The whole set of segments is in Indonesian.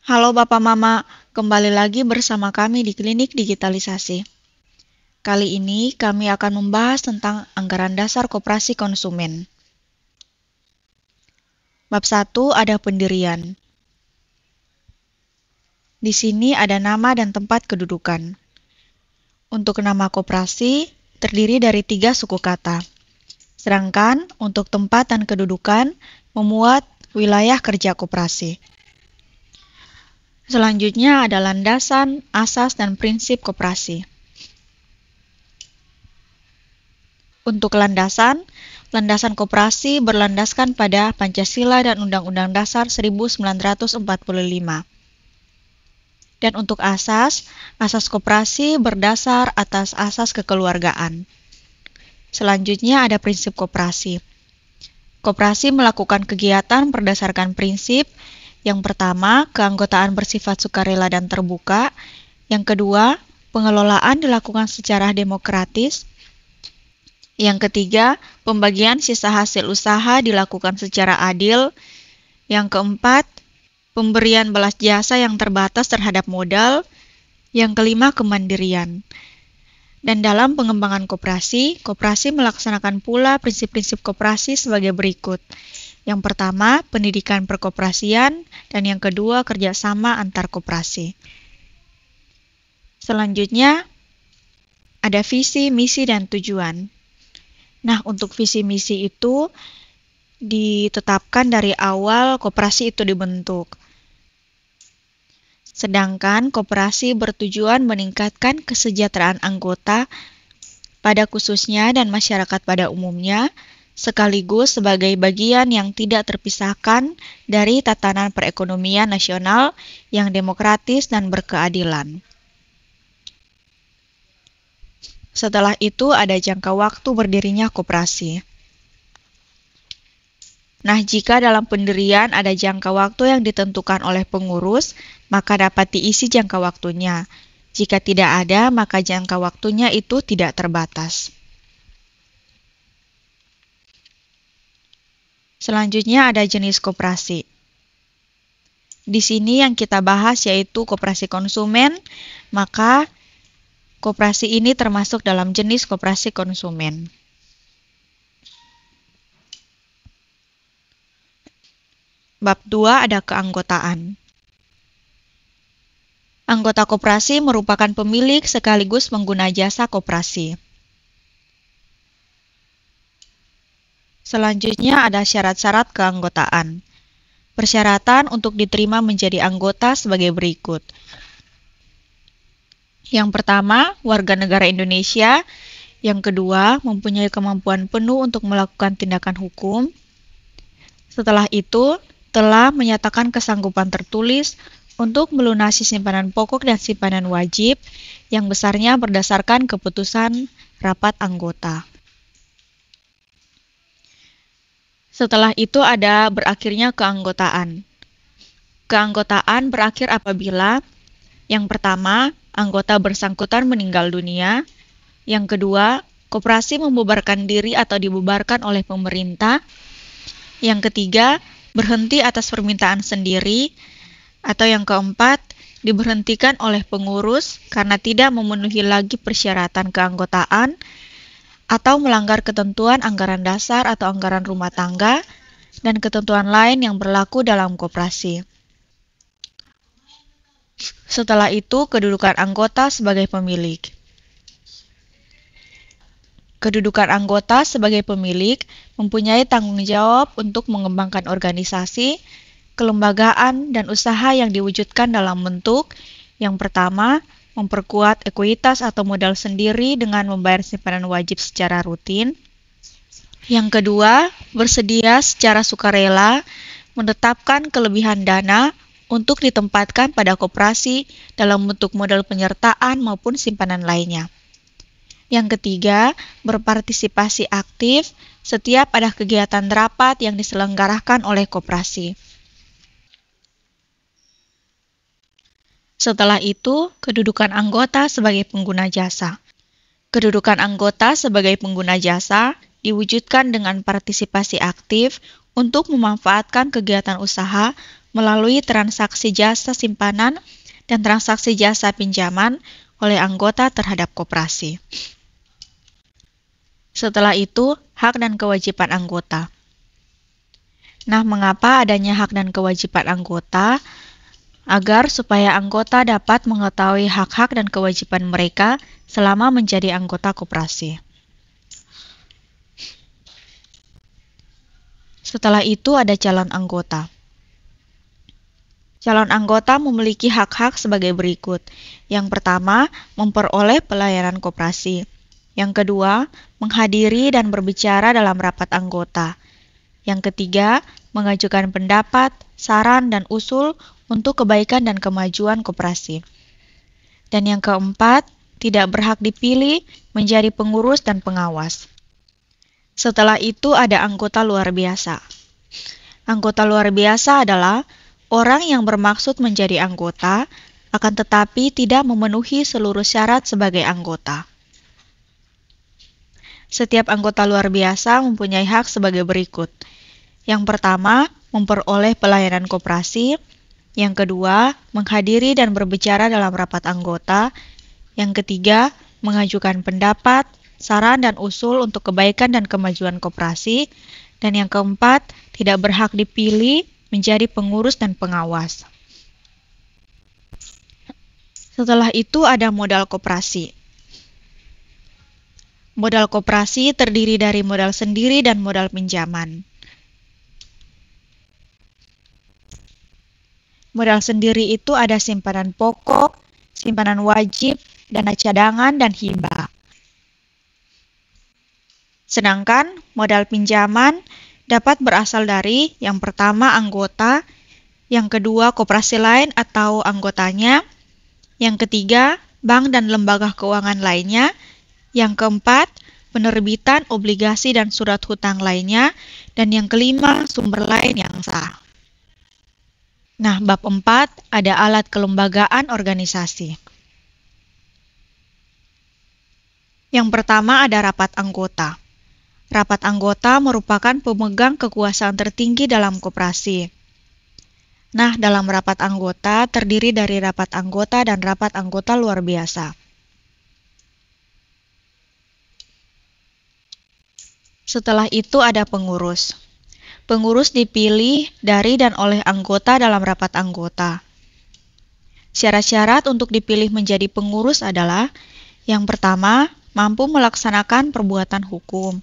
Halo Bapak Mama, kembali lagi bersama kami di Klinik Digitalisasi. Kali ini kami akan membahas tentang anggaran dasar koperasi konsumen. Bab 1 ada pendirian. Di sini ada nama dan tempat kedudukan. Untuk nama koperasi terdiri dari 3 suku kata. Sedangkan untuk tempat dan kedudukan memuat wilayah kerja koperasi. Selanjutnya ada landasan, asas, dan prinsip koperasi. Untuk landasan koperasi berlandaskan pada Pancasila dan Undang-Undang Dasar 1945. Dan untuk asas koperasi berdasar atas asas kekeluargaan. Selanjutnya ada prinsip koperasi. Koperasi melakukan kegiatan berdasarkan prinsip. Yang pertama, keanggotaan bersifat sukarela dan terbuka. Yang kedua, pengelolaan dilakukan secara demokratis. Yang ketiga, pembagian sisa hasil usaha dilakukan secara adil. Yang keempat, pemberian balas jasa yang terbatas terhadap modal. Yang kelima, kemandirian. Dan dalam pengembangan koperasi melaksanakan pula prinsip-prinsip koperasi sebagai berikut. Yang pertama, pendidikan perkoperasian, dan yang kedua, kerjasama antar koperasi. Selanjutnya, ada visi, misi, dan tujuan. Nah, untuk visi misi itu ditetapkan dari awal koperasi itu dibentuk. Sedangkan koperasi bertujuan meningkatkan kesejahteraan anggota pada khususnya dan masyarakat pada umumnya, sekaligus sebagai bagian yang tidak terpisahkan dari tatanan perekonomian nasional yang demokratis dan berkeadilan. Setelah itu ada jangka waktu berdirinya koperasi. Nah, jika dalam pendirian ada jangka waktu yang ditentukan oleh pengurus, maka dapat diisi jangka waktunya. Jika tidak ada, maka jangka waktunya itu tidak terbatas. Selanjutnya ada jenis koperasi. Di sini yang kita bahas yaitu koperasi konsumen, maka koperasi ini termasuk dalam jenis koperasi konsumen. Bab 2 ada keanggotaan. Anggota koperasi merupakan pemilik sekaligus pengguna jasa koperasi. Selanjutnya ada syarat-syarat keanggotaan. Persyaratan untuk diterima menjadi anggota sebagai berikut. Yang pertama, warga negara Indonesia. Yang kedua, mempunyai kemampuan penuh untuk melakukan tindakan hukum. Setelah itu, telah menyatakan kesanggupan tertulis untuk melunasi simpanan pokok dan simpanan wajib yang besarnya berdasarkan keputusan rapat anggota. Setelah itu ada berakhirnya keanggotaan. Keanggotaan berakhir apabila yang pertama, anggota bersangkutan meninggal dunia. Yang kedua, koperasi membubarkan diri atau dibubarkan oleh pemerintah. Yang ketiga, berhenti atas permintaan sendiri. Atau yang keempat, diberhentikan oleh pengurus karena tidak memenuhi lagi persyaratan keanggotaan atau melanggar ketentuan anggaran dasar atau anggaran rumah tangga dan ketentuan lain yang berlaku dalam koperasi. Setelah itu, kedudukan anggota sebagai pemilik. Kedudukan anggota sebagai pemilik mempunyai tanggung jawab untuk mengembangkan organisasi, kelembagaan, dan usaha yang diwujudkan dalam bentuk yang pertama, memperkuat ekuitas atau modal sendiri dengan membayar simpanan wajib secara rutin. Yang kedua, bersedia secara sukarela menetapkan kelebihan dana untuk ditempatkan pada koperasi dalam bentuk modal penyertaan maupun simpanan lainnya. Yang ketiga, berpartisipasi aktif setiap ada kegiatan rapat yang diselenggarakan oleh koperasi. Setelah itu, kedudukan anggota sebagai pengguna jasa. Kedudukan anggota sebagai pengguna jasa diwujudkan dengan partisipasi aktif untuk memanfaatkan kegiatan usaha melalui transaksi jasa simpanan dan transaksi jasa pinjaman oleh anggota terhadap koperasi. Setelah itu, hak dan kewajiban anggota. Nah, mengapa adanya hak dan kewajiban anggota? Agar supaya anggota dapat mengetahui hak-hak dan kewajiban mereka selama menjadi anggota koperasi. Setelah itu ada calon anggota. Calon anggota memiliki hak-hak sebagai berikut. Yang pertama, memperoleh pelayanan koperasi. Yang kedua, menghadiri dan berbicara dalam rapat anggota. Yang ketiga, mengajukan pendapat, saran, dan usul untuk kebaikan dan kemajuan koperasi. Dan yang keempat, tidak berhak dipilih menjadi pengurus dan pengawas. Setelah itu ada anggota luar biasa. Anggota luar biasa adalah orang yang bermaksud menjadi anggota, akan tetapi tidak memenuhi seluruh syarat sebagai anggota. Setiap anggota luar biasa mempunyai hak sebagai berikut. Yang pertama, memperoleh pelayanan koperasi. Yang kedua, menghadiri dan berbicara dalam rapat anggota. Yang ketiga, mengajukan pendapat, saran dan usul untuk kebaikan dan kemajuan koperasi. Dan yang keempat, tidak berhak dipilih menjadi pengurus dan pengawas. Setelah itu ada modal koperasi. Modal koperasi terdiri dari modal sendiri dan modal pinjaman. Modal sendiri itu ada simpanan pokok, simpanan wajib, dana cadangan, dan hibah. Sedangkan modal pinjaman dapat berasal dari yang pertama anggota, yang kedua koperasi lain atau anggotanya, yang ketiga bank dan lembaga keuangan lainnya, yang keempat penerbitan obligasi dan surat hutang lainnya, dan yang kelima sumber lain yang sah. Nah, bab 4 ada alat kelembagaan organisasi. Yang pertama ada rapat anggota. Rapat anggota merupakan pemegang kekuasaan tertinggi dalam koperasi. Nah, dalam rapat anggota terdiri dari rapat anggota dan rapat anggota luar biasa. Setelah itu ada pengurus. Pengurus dipilih dari dan oleh anggota dalam rapat anggota. Syarat-syarat untuk dipilih menjadi pengurus adalah: yang pertama, mampu melaksanakan perbuatan hukum.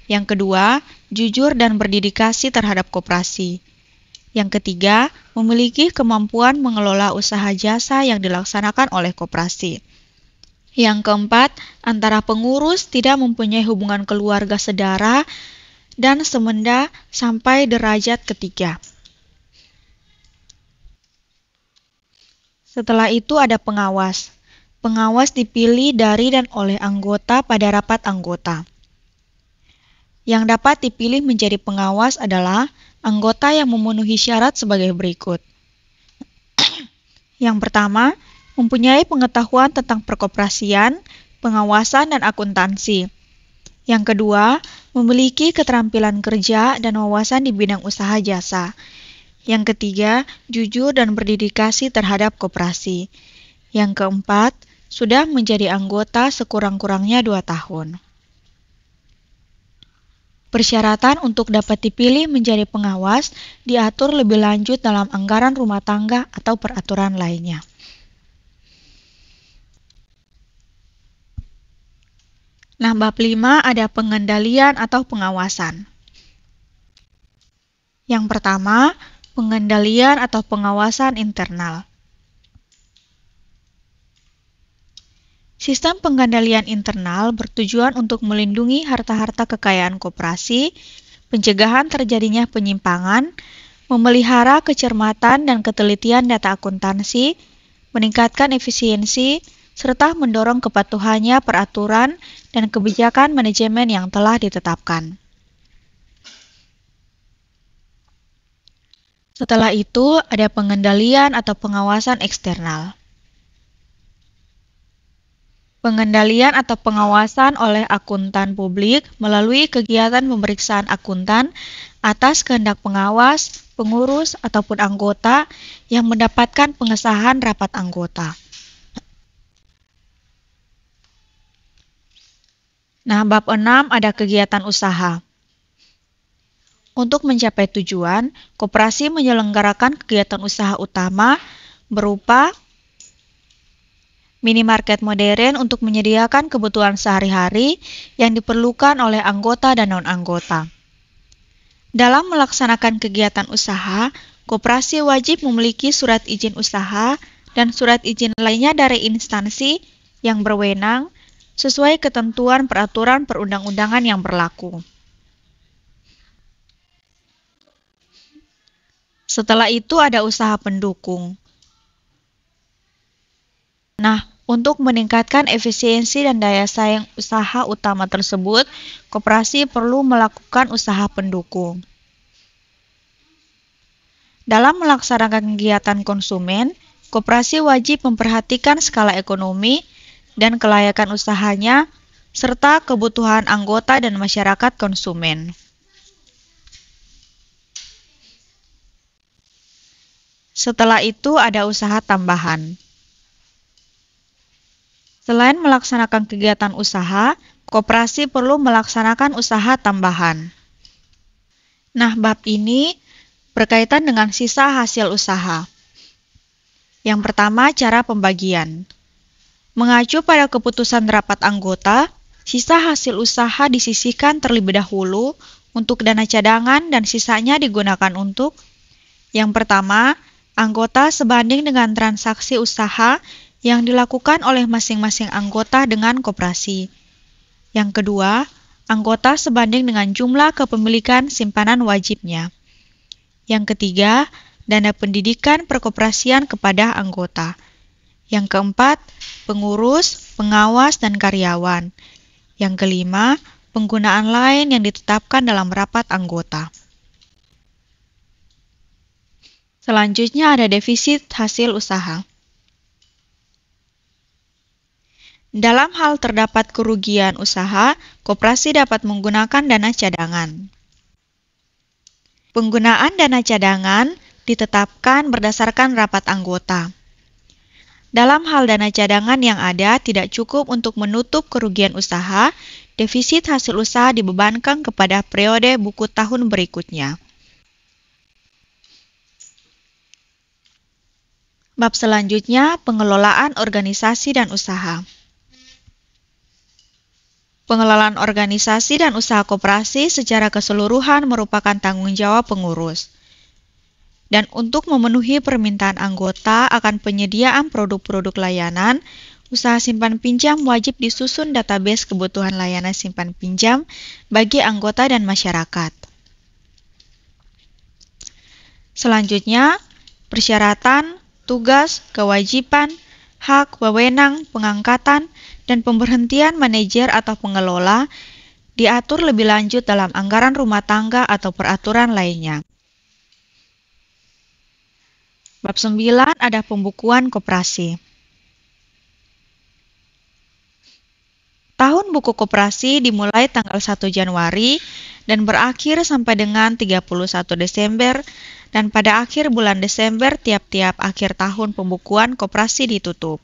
Yang kedua, jujur dan berdedikasi terhadap koperasi. Yang ketiga, memiliki kemampuan mengelola usaha jasa yang dilaksanakan oleh koperasi. Yang keempat, antara pengurus tidak mempunyai hubungan keluarga sedara dan semenda sampai derajat ketiga. Setelah itu ada pengawas. Pengawas dipilih dari dan oleh anggota pada rapat anggota. Yang dapat dipilih menjadi pengawas adalah anggota yang memenuhi syarat sebagai berikut. Yang pertama, mempunyai pengetahuan tentang perkoperasian, pengawasan, dan akuntansi. Yang kedua, memiliki keterampilan kerja dan wawasan di bidang usaha jasa. Yang ketiga, jujur dan berdedikasi terhadap koperasi. Yang keempat, sudah menjadi anggota sekurang-kurangnya 2 tahun. Persyaratan untuk dapat dipilih menjadi pengawas diatur lebih lanjut dalam anggaran rumah tangga atau peraturan lainnya. Nah, bab 5 ada pengendalian atau pengawasan. Yang pertama, pengendalian atau pengawasan internal. Sistem pengendalian internal bertujuan untuk melindungi harta-harta kekayaan koperasi, pencegahan terjadinya penyimpangan, memelihara kecermatan dan ketelitian data akuntansi, meningkatkan efisiensi, serta mendorong kepatuhannya peraturan dan kebijakan manajemen yang telah ditetapkan. Setelah itu, ada pengendalian atau pengawasan eksternal. Pengendalian atau pengawasan oleh akuntan publik melalui kegiatan pemeriksaan akuntan atas kehendak pengawas, pengurus, ataupun anggota yang mendapatkan pengesahan rapat anggota. Nah, bab 6 ada kegiatan usaha. Untuk mencapai tujuan, koperasi menyelenggarakan kegiatan usaha utama berupa minimarket modern untuk menyediakan kebutuhan sehari-hari yang diperlukan oleh anggota dan non-anggota. Dalam melaksanakan kegiatan usaha, koperasi wajib memiliki surat izin usaha dan surat izin lainnya dari instansi yang berwenang sesuai ketentuan peraturan perundang-undangan yang berlaku. Setelah itu ada usaha pendukung. Nah, untuk meningkatkan efisiensi dan daya saing usaha utama tersebut, koperasi perlu melakukan usaha pendukung. Dalam melaksanakan kegiatan konsumen, koperasi wajib memperhatikan skala ekonomi dan kelayakan usahanya, serta kebutuhan anggota dan masyarakat konsumen. Setelah itu ada usaha tambahan. Selain melaksanakan kegiatan usaha, koperasi perlu melaksanakan usaha tambahan. Nah, bab ini berkaitan dengan sisa hasil usaha. Yang pertama, cara pembagian. Mengacu pada keputusan rapat anggota, sisa hasil usaha disisihkan terlebih dahulu untuk dana cadangan dan sisanya digunakan untuk yang pertama, anggota sebanding dengan transaksi usaha yang dilakukan oleh masing-masing anggota dengan koperasi. Yang kedua, anggota sebanding dengan jumlah kepemilikan simpanan wajibnya. Yang ketiga, dana pendidikan perkoperasian kepada anggota. Yang keempat, pengurus, pengawas, dan karyawan. Yang kelima, penggunaan lain yang ditetapkan dalam rapat anggota. Selanjutnya ada defisit hasil usaha. Dalam hal terdapat kerugian usaha, koperasi dapat menggunakan dana cadangan. Penggunaan dana cadangan ditetapkan berdasarkan rapat anggota. Dalam hal dana cadangan yang ada tidak cukup untuk menutup kerugian usaha, defisit hasil usaha dibebankan kepada periode buku tahun berikutnya. Bab selanjutnya, pengelolaan organisasi dan usaha. Pengelolaan organisasi dan usaha koperasi secara keseluruhan merupakan tanggung jawab pengurus. Dan untuk memenuhi permintaan anggota akan penyediaan produk-produk layanan, usaha simpan pinjam wajib disusun database kebutuhan layanan simpan pinjam bagi anggota dan masyarakat. Selanjutnya, persyaratan, tugas, kewajiban, hak, wewenang, pengangkatan, dan pemberhentian manajer atau pengelola diatur lebih lanjut dalam anggaran rumah tangga atau peraturan lainnya. Bab 9 ada pembukuan koperasi. Tahun buku koperasi dimulai tanggal 1 Januari dan berakhir sampai dengan 31 Desember dan pada akhir bulan Desember tiap-tiap akhir tahun pembukuan koperasi ditutup.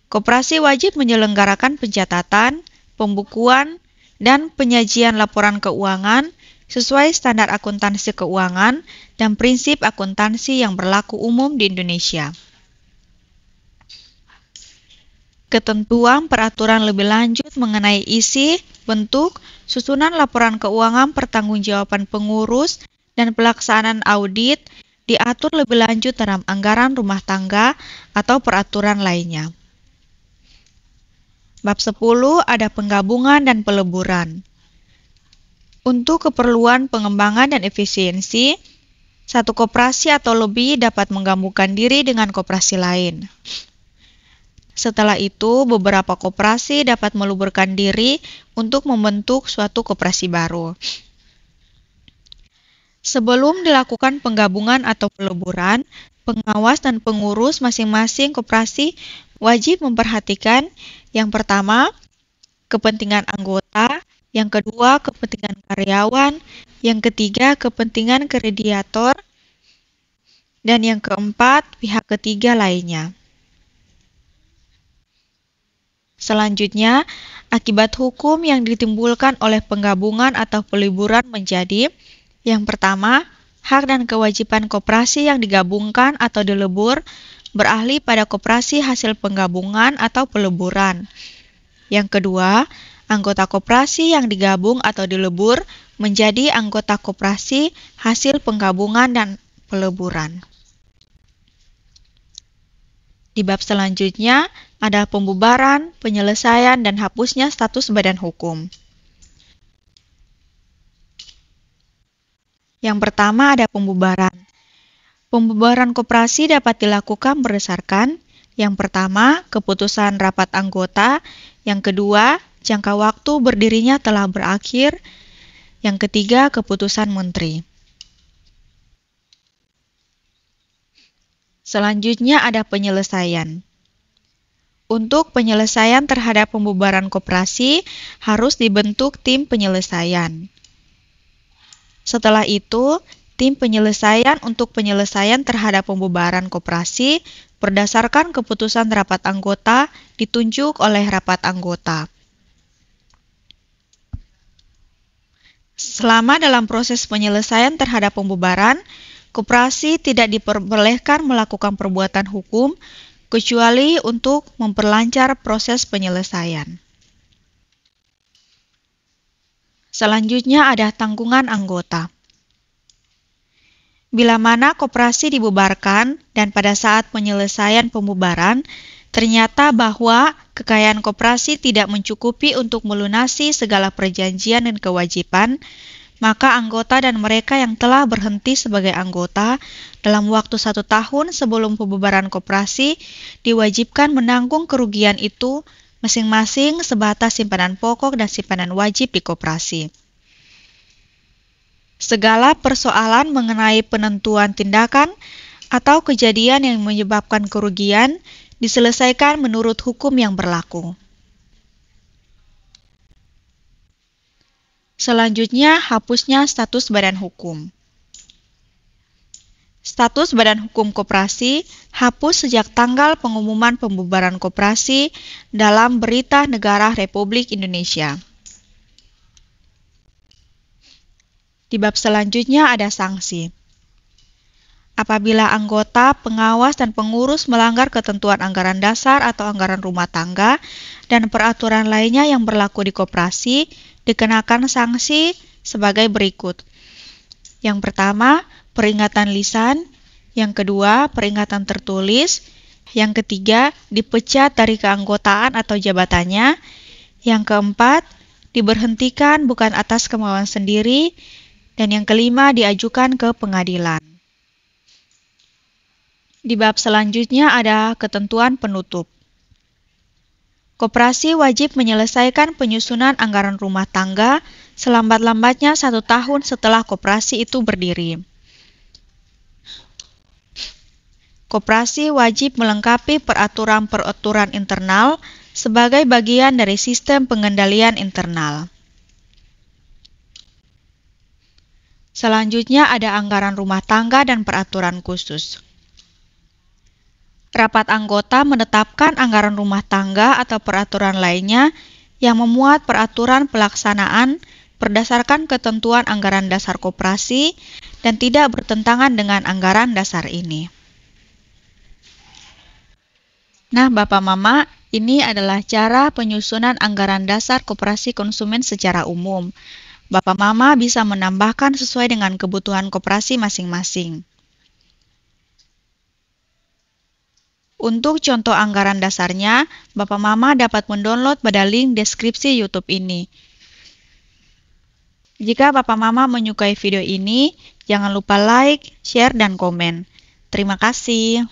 Koperasi wajib menyelenggarakan pencatatan, pembukuan, dan penyajian laporan keuangan sesuai standar akuntansi keuangan dan prinsip akuntansi yang berlaku umum di Indonesia. Ketentuan peraturan lebih lanjut mengenai isi, bentuk, susunan laporan keuangan pertanggungjawaban pengurus, dan pelaksanaan audit diatur lebih lanjut dalam anggaran rumah tangga atau peraturan lainnya. Bab 10 ada penggabungan dan peleburan. Untuk keperluan pengembangan dan efisiensi, satu koperasi atau lebih dapat menggabungkan diri dengan koperasi lain. Setelah itu, beberapa koperasi dapat meleburkan diri untuk membentuk suatu koperasi baru. Sebelum dilakukan penggabungan atau peleburan, pengawas dan pengurus masing-masing koperasi Wajib memperhatikan yang pertama, kepentingan anggota, yang kedua, kepentingan karyawan, yang ketiga, kepentingan kreditor, dan yang keempat, pihak ketiga lainnya. Selanjutnya, akibat hukum yang ditimbulkan oleh penggabungan atau peliburan menjadi yang pertama, hak dan kewajiban koperasi yang digabungkan atau dilebur beralih pada koperasi hasil penggabungan atau peleburan. Yang kedua, anggota koperasi yang digabung atau dilebur menjadi anggota koperasi hasil penggabungan dan peleburan. Di bab selanjutnya ada pembubaran, penyelesaian, dan hapusnya status badan hukum. Yang pertama ada pembubaran. Pembubaran koperasi dapat dilakukan berdasarkan yang pertama, keputusan rapat anggota, yang kedua, jangka waktu berdirinya telah berakhir, yang ketiga, keputusan menteri. Selanjutnya ada penyelesaian. Untuk penyelesaian terhadap pembubaran koperasi harus dibentuk tim penyelesaian. Setelah itu, tim penyelesaian untuk penyelesaian terhadap pembubaran koperasi berdasarkan keputusan rapat anggota ditunjuk oleh rapat anggota. Selama dalam proses penyelesaian terhadap pembubaran, koperasi tidak diperbolehkan melakukan perbuatan hukum kecuali untuk memperlancar proses penyelesaian. Selanjutnya ada tanggungan anggota. Bila mana koperasi dibubarkan dan pada saat penyelesaian pembubaran, ternyata bahwa kekayaan koperasi tidak mencukupi untuk melunasi segala perjanjian dan kewajiban, maka anggota dan mereka yang telah berhenti sebagai anggota dalam waktu 1 tahun sebelum pembubaran koperasi diwajibkan menanggung kerugian itu masing-masing sebatas simpanan pokok dan simpanan wajib di koperasi. Segala persoalan mengenai penentuan tindakan atau kejadian yang menyebabkan kerugian diselesaikan menurut hukum yang berlaku. Selanjutnya, hapusnya status badan hukum. Status badan hukum koperasi hapus sejak tanggal pengumuman pembubaran koperasi dalam Berita Negara Republik Indonesia. Di bab selanjutnya ada sanksi. Apabila anggota, pengawas, dan pengurus melanggar ketentuan anggaran dasar atau anggaran rumah tangga dan peraturan lainnya yang berlaku di koperasi, dikenakan sanksi sebagai berikut. Yang pertama, peringatan lisan. Yang kedua, peringatan tertulis. Yang ketiga, dipecat dari keanggotaan atau jabatannya. Yang keempat, diberhentikan bukan atas kemauan sendiri. Dan yang kelima, diajukan ke pengadilan. Di bab selanjutnya ada ketentuan penutup. Koperasi wajib menyelesaikan penyusunan anggaran rumah tangga selambat-lambatnya 1 tahun setelah koperasi itu berdiri. Koperasi wajib melengkapi peraturan-peraturan internal sebagai bagian dari sistem pengendalian internal. Selanjutnya ada anggaran rumah tangga dan peraturan khusus. Rapat anggota menetapkan anggaran rumah tangga atau peraturan lainnya yang memuat peraturan pelaksanaan berdasarkan ketentuan anggaran dasar koperasi dan tidak bertentangan dengan anggaran dasar ini. Nah, Bapak Mama, ini adalah cara penyusunan anggaran dasar koperasi konsumen secara umum. Bapak Mama bisa menambahkan sesuai dengan kebutuhan koperasi masing-masing. Untuk contoh anggaran dasarnya, Bapak Mama dapat mendownload pada link deskripsi YouTube ini. Jika Bapak Mama menyukai video ini, jangan lupa like, share, dan komen. Terima kasih.